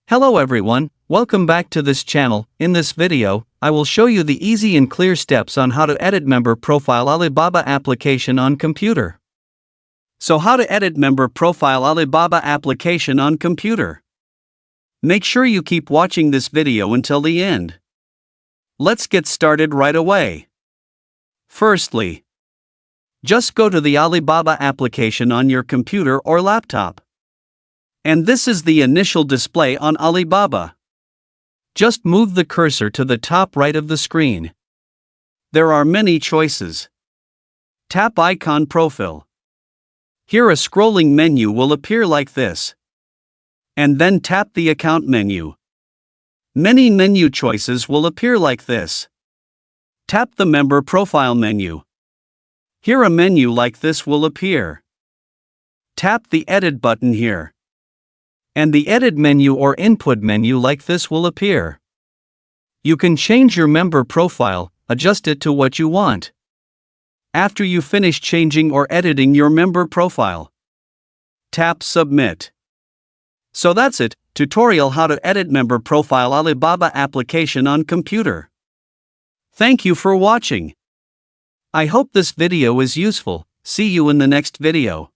Hello everyone, welcome back to this channel. In this video, I will show you the easy and clear steps on how to edit member profile Alibaba application on computer. So how to edit member profile Alibaba application on computer? Make sure you keep watching this video until the end. Let's get started right away. Firstly, just go to the Alibaba application on your computer or laptop. And this is the initial display on Alibaba. Just move the cursor to the top right of the screen. There are many choices. Tap icon profile. Here a scrolling menu will appear like this. And then tap the account menu. Many menu choices will appear like this. Tap the member profile menu. Here a menu like this will appear. Tap the edit button here. And the edit menu or input menu like this will appear. You can change your member profile, adjust it to what you want. After you finish changing or editing your member profile, tap Submit. So that's it, tutorial how to edit member profile Alibaba application on computer. Thank you for watching. I hope this video is useful. See you in the next video.